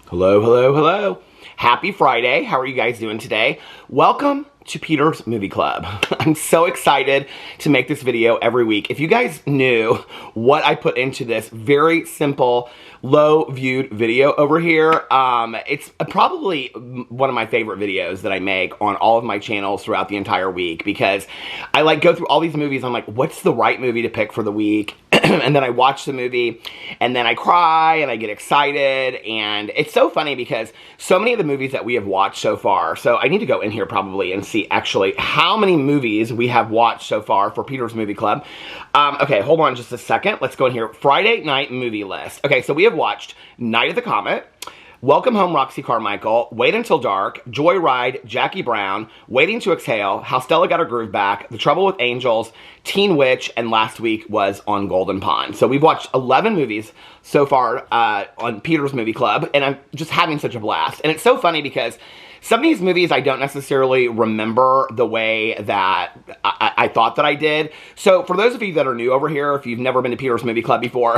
Hello, hello, hello. Happy Friday. How are you guys doing today? Welcome to Peter's Movie Club. I'm so excited to make this video every week. If you guys knew what I put into this very simple, low-viewed video over here, it's probably one of my favorite videos that I make on all of my channels throughout the entire week, because I go through all these movies. I'm like, what's the right movie to pick for the week? And then I watch the movie, and then I cry, and I get excited, and it's so funny because so many of the movies that we have watched so far, so I need to go in here probably and see actually how many movies we have watched so far for Peter's Movie Club. Okay, hold on just a second. Let's go in here. Friday night movie list. Okay, so we have watched Night of the Comet, Welcome Home, Roxy Carmichael, Wait Until Dark, Joyride, Jackie Brown, Waiting to Exhale, How Stella Got Her Groove Back, The Trouble with Angels, Teen Witch, and last week was On Golden Pond. So we've watched 11 movies so far on Peter's Movie Club, and I'm just having such a blast. And it's so funny because some of these movies I don't necessarily remember the way that I thought that I did. So for those of you that are new over here, if you've never been to Peter's Movie Club before,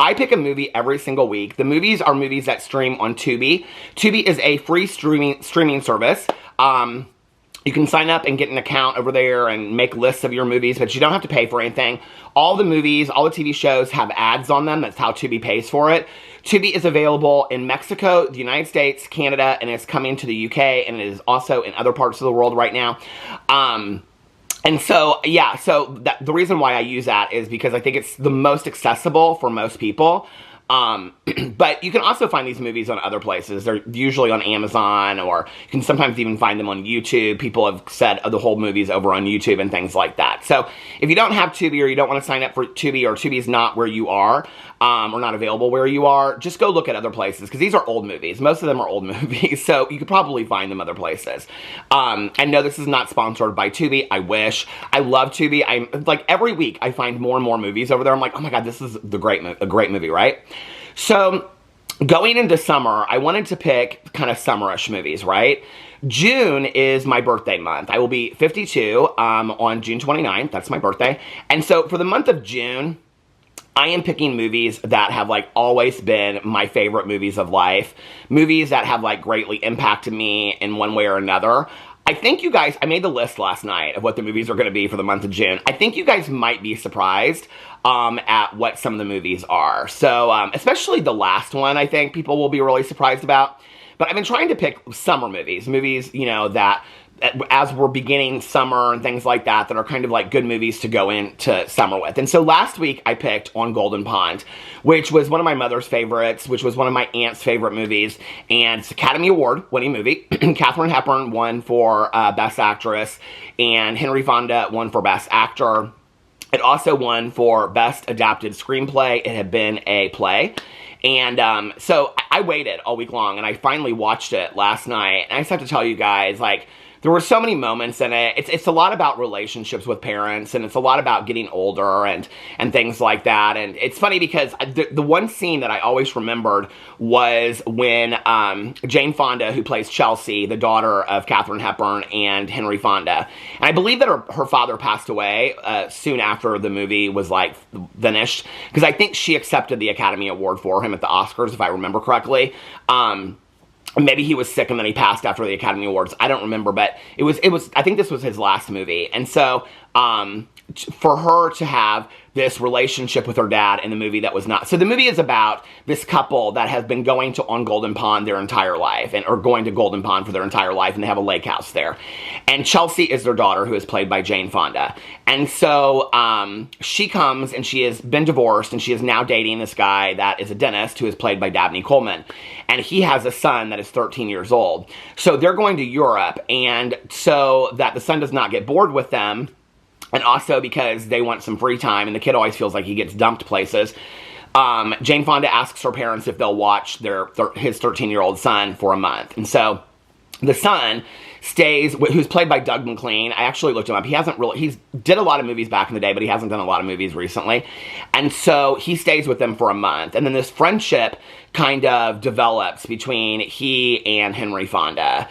I pick a movie every single week. The movies are movies that stream on Tubi. Tubi is a free streaming service. You can sign up and get an account over there and make lists of your movies, but you don't have to pay for anything. All the movies, all the TV shows have ads on them. That's how Tubi pays for it. Tubi is available in Mexico, the United States, Canada, and it's coming to the UK, and it is also in other parts of the world right now. And so, yeah, the reason why I use that is because I think it's the most accessible for most people. But you can also find these movies on other places. They're usually on Amazon, or you can sometimes even find them on YouTube. People have said the whole movie's over on YouTube and things like that. So if you don't have Tubi, or you don't want to sign up for Tubi, or Tubi's not where you are, or not available where you are, just go look at other places, because these are old movies. Most of them are old movies, so you could probably find them other places. I know this is not sponsored by Tubi. I wish. I love Tubi. I'm like, every week I find more and more movies over there. I'm like, oh my god, this is a great movie, right? So going into summer, I wanted to pick kind of summerish movies, right? June is my birthday month. I will be 52 on June 29th. That's my birthday. And so for the month of June, I am picking movies that have always been my favorite movies of life. Movies that have greatly impacted me in one way or another. I think you guys, I made the list last night of what the movies are going to be for the month of June. I think you guys might be surprised at what some of the movies are. So, especially the last one, I think people will be really surprised about. But I've been trying to pick summer movies, that as we're beginning summer and things like that, that are kind of good movies to go into summer with. And so last week I picked On Golden Pond, which was one of my mother's favorites, which was one of my aunt's favorite movies, and it's Academy Award winning movie. Katharine Hepburn won for Best Actress, and Henry Fonda won for Best Actor. It also won for Best Adapted Screenplay. It had been a play. And so I waited all week long, and I finally watched it last night. And I just have to tell you guys, there were so many moments in it. It's a lot about relationships with parents, and it's a lot about getting older and things like that. And it's funny because the one scene that I always remembered was when Jane Fonda, who plays Chelsea, the daughter of Katharine Hepburn and Henry Fonda, and I believe that her father passed away soon after the movie was finished, because I think she accepted the Academy Award for him at the Oscars, if I remember correctly. Maybe he was sick and then he passed after the Academy Awards. I don't remember, but it was, I think this was his last movie. And so, for her to have this relationship with her dad in the movie that was not. So the movie is about this couple that has been going to On Golden Pond their entire life, or going to Golden Pond for their entire life, and they have a lake house there. And Chelsea is their daughter, who is played by Jane Fonda. And so she comes, and she has been divorced, and she is now dating this guy that is a dentist, who is played by Dabney Coleman. And he has a son that is 13 years old. So they're going to Europe, and so that the son does not get bored with them, and also because they want some free time, and the kid always feels like he gets dumped places, Jane Fonda asks her parents if they'll watch his 13-year-old son for a month. And so the son stays, who's played by Doug McLean. I actually looked him up. He's did a lot of movies back in the day, but he hasn't done a lot of movies recently. And so he stays with them for a month. And then this friendship kind of develops between he and Henry Fonda,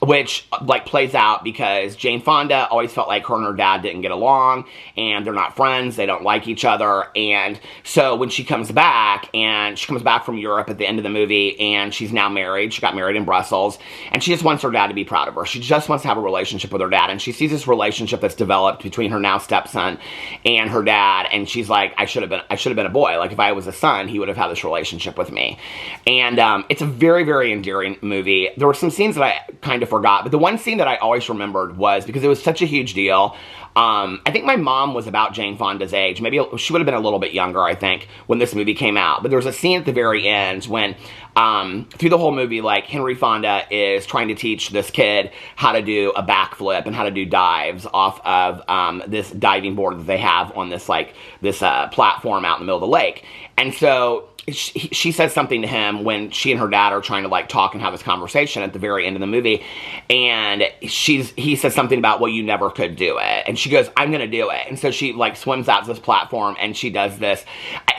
which like plays out because Jane Fonda always felt like her and her dad didn't get along, and they're not friends, they don't like each other. And so when she comes back from Europe at the end of the movie, and she's now married, she got married in Brussels, and she just wants her dad to be proud of her. She just wants to have a relationship with her dad, and she sees this relationship that's developed between her now stepson and her dad, and she's like, I should have been a boy. Like, if I was a son, he would have had this relationship with me. And it's a very, very endearing movie. There were some scenes that I kind of forgot, but the one scene that I always remembered was, because it was such a huge deal, I think my mom was about Jane Fonda's age. Maybe she would have been a little bit younger, I think, when this movie came out. But there was a scene at the very end when, through the whole movie, like, Henry Fonda is trying to teach this kid how to do a backflip and how to do dives off of this diving board that they have on this, like, this platform out in the middle of the lake. And so she says something to him when she and her dad are trying to, like, talk and have this conversation at the very end of the movie, and he says something about, well, you never could do it, and she goes, I'm gonna do it. And so she, like, swims out to this platform and she does this.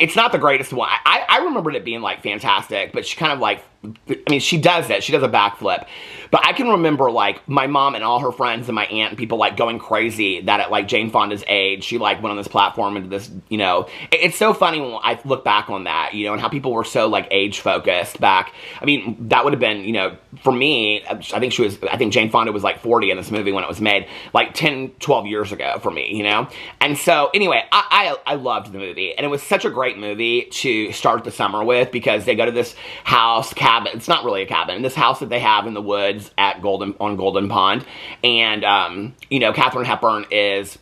It's not the greatest one. I remembered it being, like, fantastic, but she kind of, like, I mean, she does it. She does a backflip. But I can remember, like, my mom and all her friends and my aunt and people, like, going crazy that at, like, Jane Fonda's age, she, like, went on this platform into this, you know. It's so funny when I look back on that, you know, and how people were so, like, age-focused back. I mean, that would have been, you know, for me, I think Jane Fonda was, like, 40 in this movie when it was made, like, 10, 12 years ago for me, you know. And so, anyway, I loved the movie. And it was such a great movie to start the summer with, because they go to this house, cabin. It's not really a cabin. This house that they have in the woods at Golden Pond. And, you know, Katharine Hepburn is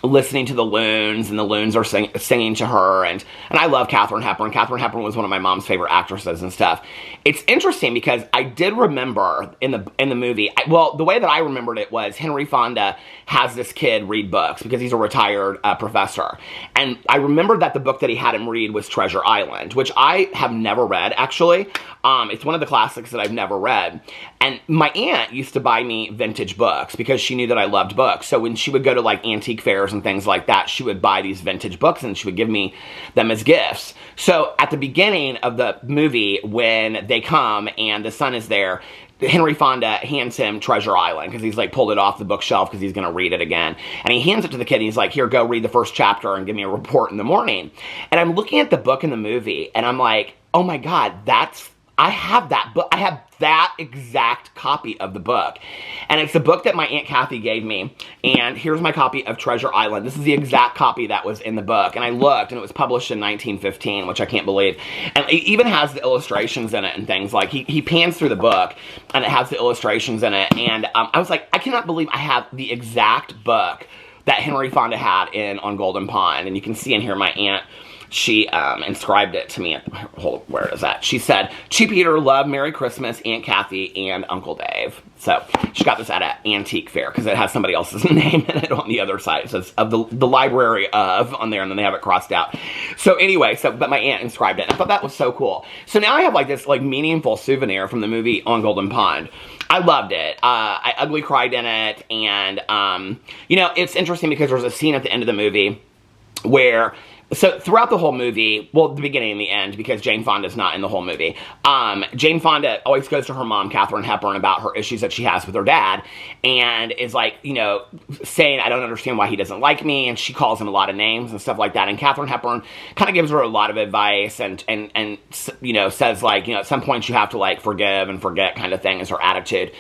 listening to the loons, and the loons are singing to her, and I love Katharine Hepburn. Katharine Hepburn was one of my mom's favorite actresses and stuff. It's interesting because I did remember in the movie, well, the way that I remembered it was Henry Fonda has this kid read books because he's a retired professor, and I remembered that the book that he had him read was Treasure Island, which I have never read, actually. It's one of the classics that I've never read, and my aunt used to buy me vintage books because she knew that I loved books. So when she would go to, like, antique fairs and things like that, she would buy these vintage books and she would give me them as gifts. So at the beginning of the movie, when they come and the son is there, Henry Fonda hands him Treasure Island because he's, like, pulled it off the bookshelf because he's going to read it again. And he hands it to the kid and he's like, here, go read the first chapter and give me a report in the morning. And I'm looking at the book in the movie and I'm like, oh my God, I have that book. I have that exact copy of the book. And it's the book that my Aunt Kathy gave me. And here's my copy of Treasure Island. This is the exact copy that was in the book. And I looked, and it was published in 1915, which I can't believe. And it even has the illustrations in it and things. Like, he pans through the book, and it has the illustrations in it. And I was like, I cannot believe I have the exact book that Henry Fonda had on Golden Pond. And you can see in here my aunt, she inscribed it to me. Where is that? She said, "To Peter, love, Merry Christmas, Aunt Kathy, and Uncle Dave." So she got this at an antique fair because it has somebody else's name in it on the other side. It says of the library of on there, and then they have it crossed out. So anyway, but my aunt inscribed it. And I thought that was so cool. So now I have, like, this, like, meaningful souvenir from the movie On Golden Pond. I loved it. I ugly cried in it, and you know, it's interesting because there's a scene at the end of the movie where, so throughout the whole movie, well, the beginning and the end, because Jane Fonda's not in the whole movie, Jane Fonda always goes to her mom, Katharine Hepburn, about her issues that she has with her dad, and is, like, you know, saying, I don't understand why he doesn't like me, and she calls him a lot of names and stuff like that, and Katharine Hepburn kind of gives her a lot of advice, and you know, says, like, you know, at some point you have to, like, forgive and forget kind of thing is her attitude.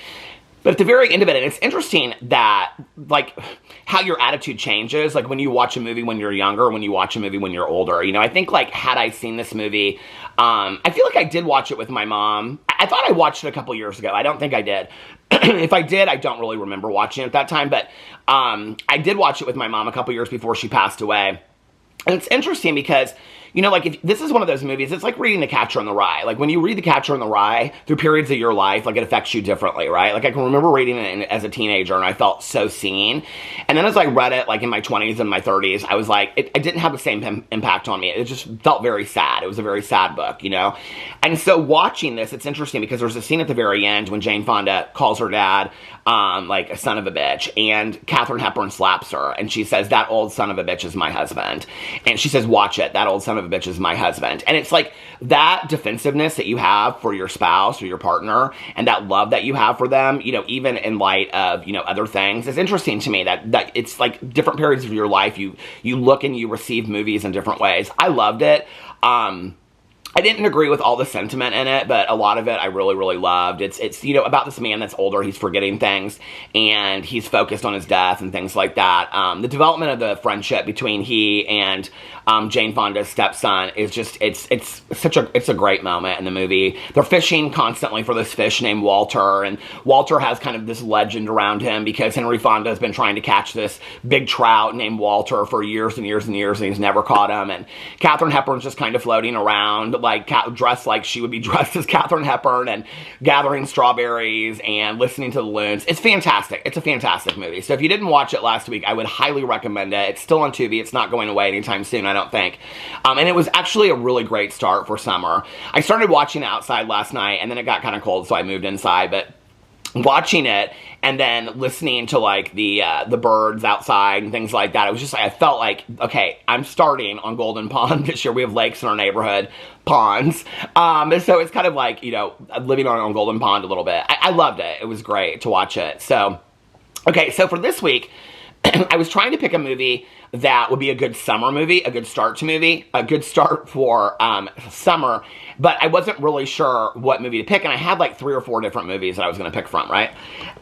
But at the very end of it, and it's interesting that, like, how your attitude changes, like, when you watch a movie when you're younger, or when you watch a movie when you're older. You know, I think, like, had I seen this movie, I feel like I did watch it with my mom. I thought I watched it a couple years ago. I don't think I did. If I did, I don't really remember watching it at that time, but I did watch it with my mom a couple years before she passed away. And it's interesting because, you know, like, if this is one of those movies, it's like reading The Catcher in the Rye. Like, when you read The Catcher in the Rye, through periods of your life, like, it affects you differently, right? Like, I can remember reading it as a teenager, and I felt so seen. And then as I read it, like, in my 20s and my 30s, I was like, it didn't have the same impact on me. It just felt very sad. It was a very sad book, you know? And so watching this, it's interesting because there's a scene at the very end when Jane Fonda calls her dad, like, a son of a bitch, and Katharine Hepburn slaps her, and she says, that old son of a bitch is my husband. And she says, watch it, that old son of of a bitch is my husband. And it's like that defensiveness that you have for your spouse or your partner, and that love that you have for them, you know, even in light of, you know, other things. It's interesting to me that it's like different periods of your life, you look and you receive movies in different ways. I loved it. I didn't agree with all the sentiment in it, but a lot of it I really, really loved. It's you know, about this man that's older, he's forgetting things, and he's focused on his death and things like that. The development of the friendship between he and Jane Fonda's stepson is just, it's a great moment in the movie. They're fishing constantly for this fish named Walter, and Walter has kind of this legend around him because Henry Fonda has been trying to catch this big trout named Walter for years and years and years, and he's never caught him. And Katharine Hepburn's just kind of floating around, like dressed like she would be dressed as Katharine Hepburn, and gathering strawberries and listening to the loons. It's fantastic. It's a fantastic movie. So if you didn't watch it last week, I would highly recommend it. It's still on Tubi. It's not going away anytime soon, I don't think. And it was actually a really great start for summer. I started watching it outside last night, and then it got kind of cold, so I moved inside. But watching it and then listening to like the birds outside and things like that, it was just like, I felt like, okay, I'm starting on Golden Pond this year. We have lakes in our neighborhood, ponds, so it's kind of like, you know, living on Golden Pond a little bit. I loved it. It was great to watch it. So okay, so for this week I was trying to pick a movie that would be a good summer movie, a good start for summer, but I wasn't really sure what movie to pick, and I had like 3 or 4 different movies that I was going to pick from, right?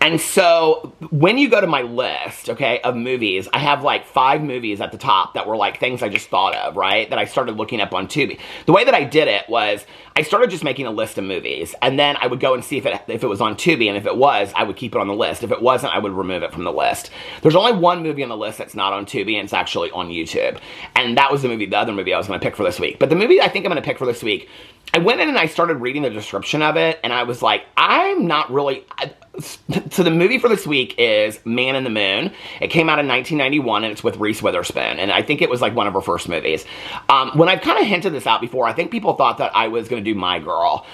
And so when you go to my list, okay, of movies, I have like 5 movies at the top that were like things I just thought of, right, that I started looking up on Tubi. The way that I did it was I started just making a list of movies, and then I would go and see if it was on Tubi, and if it was, I would keep it on the list. If it wasn't, I would remove it from the list. There's only one movie on the list that's not on Tubi, and it's actually on YouTube. And that was the other movie I was going to pick for this week. But the movie I think I'm going to pick for this week, I went in and I started reading the description of it, and I was like, I'm not really... So the movie for this week is Man in the Moon. It came out in 1991, and it's with Reese Witherspoon, and I think it was like one of her first movies. When I've kind of hinted this out before, I think people thought that I was going to do My Girl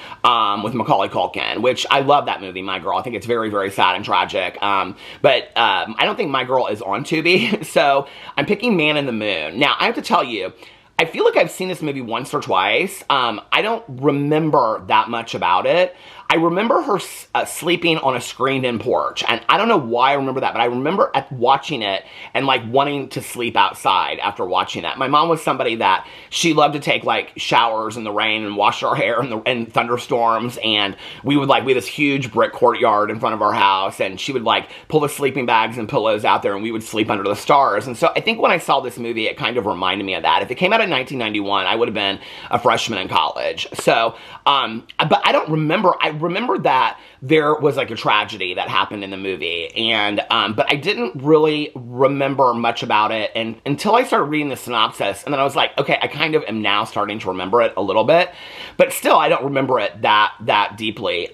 with Macaulay Culkin, which I love that movie, My Girl. I think it's very, very sad and tragic, but I don't think My Girl is on Tubi, so I'm picking Man in the Moon. Now, I have to tell you, I feel like I've seen this movie once or twice. I don't remember that much about it. I remember her sleeping on a screened-in porch, and I don't know why I remember that, but I remember watching it and like wanting to sleep outside after watching that. My mom was somebody that she loved to take like showers in the rain and wash our hair in thunderstorms, and we had this huge brick courtyard in front of our house, and she would like pull the sleeping bags and pillows out there, and we would sleep under the stars. And so I think when I saw this movie, it kind of reminded me of that. If it came out in 1991, I would have been a freshman in college. So, but I don't remember. I remember that there was like a tragedy that happened in the movie, and but I didn't really remember much about it and until I started reading the synopsis, and then I was like, okay, I kind of am now starting to remember it a little bit, but still I don't remember it that deeply.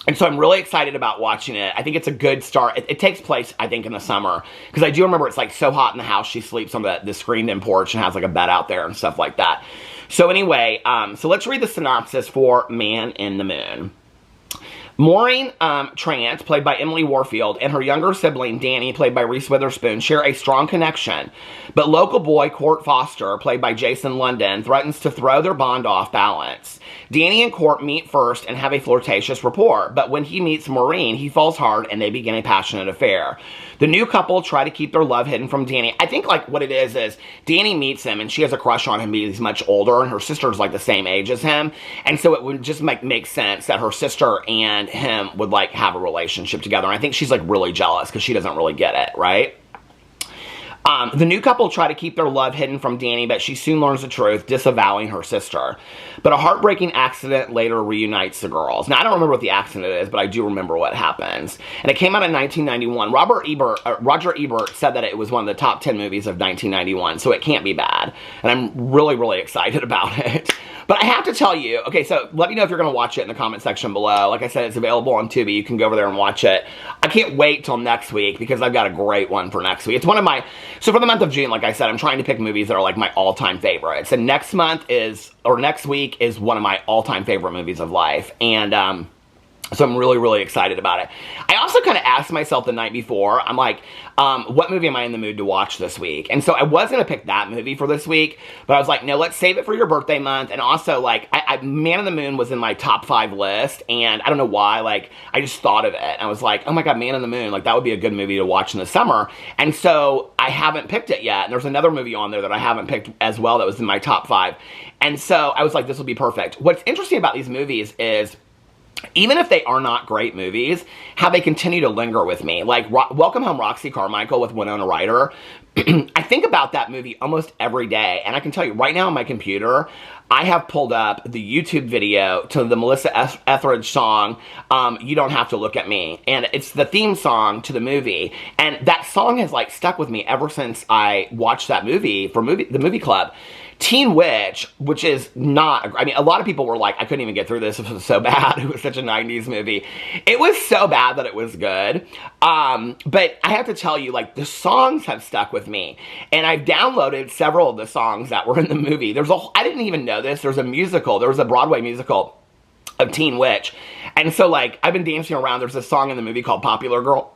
And so I'm really excited about watching it. I think it's a good start. It takes place, I think, in the summer, because I do remember it's like so hot in the house, she sleeps on the screened-in porch and has like a bed out there and stuff like that. So anyway, so let's read the synopsis for Man in the Moon. Maureen Trant, played by Emily Warfield, and her younger sibling, Danny, played by Reese Witherspoon, share a strong connection. But local boy, Court Foster, played by Jason London, threatens to throw their bond off balance. Danny and Court meet first and have a flirtatious rapport, but when he meets Maureen, he falls hard and they begin a passionate affair. The new couple try to keep their love hidden from Danny. I think like what it is Danny meets him and she has a crush on him because he's much older, and her sister's like the same age as him, and so it would just make sense that her sister and him would like have a relationship together. And I think she's like really jealous because she doesn't really get it, right? The new couple try to keep their love hidden from Danny, but she soon learns the truth, disavowing her sister. But a heartbreaking accident later reunites the girls. Now, I don't remember what the accident is, but I do remember what happens. And it came out in 1991. Roger Ebert said that it was one of the top 10 movies of 1991, so it can't be bad. And I'm really, really excited about it. But I have to tell you, okay, so let me know if you're going to watch it in the comment section below. Like I said, it's available on Tubi. You can go over there and watch it. I can't wait till next week because I've got a great one for next week. It's one of my... So for the month of June, like I said, I'm trying to pick movies that are like my all-time favorites. And next week is one of my all-time favorite movies of life. And So I'm really, really excited about it. I also kind of asked myself the night before, I'm like, what movie am I in the mood to watch this week? And so I was going to pick that movie for this week, but I was like, no, let's save it for your birthday month. And also, like, Man on the Moon was in my top 5 list, and I don't know why, like, I just thought of it. I was like, oh my God, Man on the Moon, like, that would be a good movie to watch in the summer. And so I haven't picked it yet. And there's another movie on there that I haven't picked as well that was in my top 5. And so I was like, this will be perfect. What's interesting about these movies is, even if they are not great movies, how they continue to linger with me. Like, Welcome Home, Roxy Carmichael with Winona Ryder. I think about that movie almost every day. And I can tell you, right now on my computer, I have pulled up the YouTube video to the Melissa Etheridge song, You Don't Have to Look at Me. And it's the theme song to the movie. And that song has, like, stuck with me ever since I watched that movie for the movie club. Teen Witch, which is not, I mean, a lot of people were like, I couldn't even get through this. It was so bad. It was such a 90s movie. It was so bad that it was good. But I have to tell you, like, the songs have stuck with me. And I've downloaded several of the songs that were in the movie. I didn't even know this. There's a musical. There was a Broadway musical of Teen Witch. And so, like, I've been dancing around. There's a song in the movie called Popular Girl.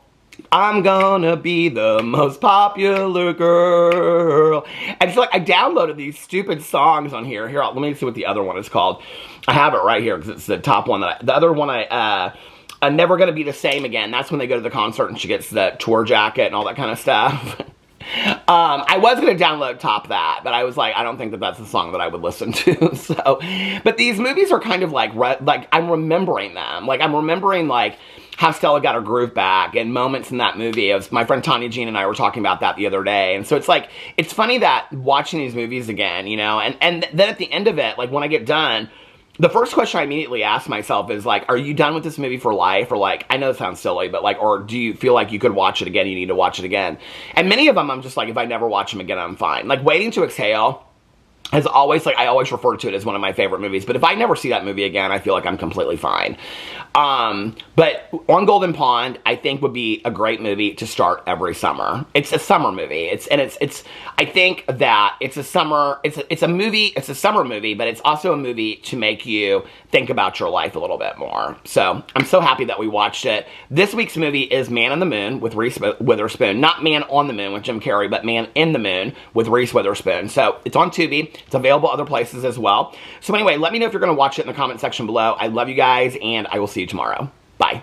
I'm gonna be the most popular girl. And so, like, I downloaded these stupid songs on here. Here, let me see what the other one is called. I have it right here because it's the top one. The other one, I'm Never Gonna Be the Same Again. That's when they go to the concert and she gets the tour jacket and all that kind of stuff. I was going to download Top That, but I was like, I don't think that that's the song that I would listen to. So, but these movies are kind of like I'm remembering them. Like, I'm remembering, like, how Stella got her groove back and moments in that movie. My friend Tanya Jean and I were talking about that the other day. And so it's like, it's funny that watching these movies again, you know, and then at the end of it, like, when I get done, the first question I immediately ask myself is, like, are you done with this movie for life? Or, like, I know it sounds silly, but, like, or do you feel like you could watch it again, you need to watch it again? And many of them, I'm just like, if I never watch them again, I'm fine. Like, Waiting to Exhale has always, like, I always refer to it as one of my favorite movies. But if I never see that movie again, I feel like I'm completely fine. But On Golden Pond, I think, would be a great movie to start every summer. It's a summer movie. I think that it's a summer movie, but it's also a movie to make you think about your life a little bit more. So I'm so happy that we watched it. This week's movie is Man on the Moon with Reese Witherspoon. Not Man on the Moon with Jim Carrey, but Man in the Moon with Reese Witherspoon. So it's on Tubi. It's available other places as well. So anyway, let me know if you're going to watch it in the comment section below. I love you guys, and I will see you tomorrow. Bye.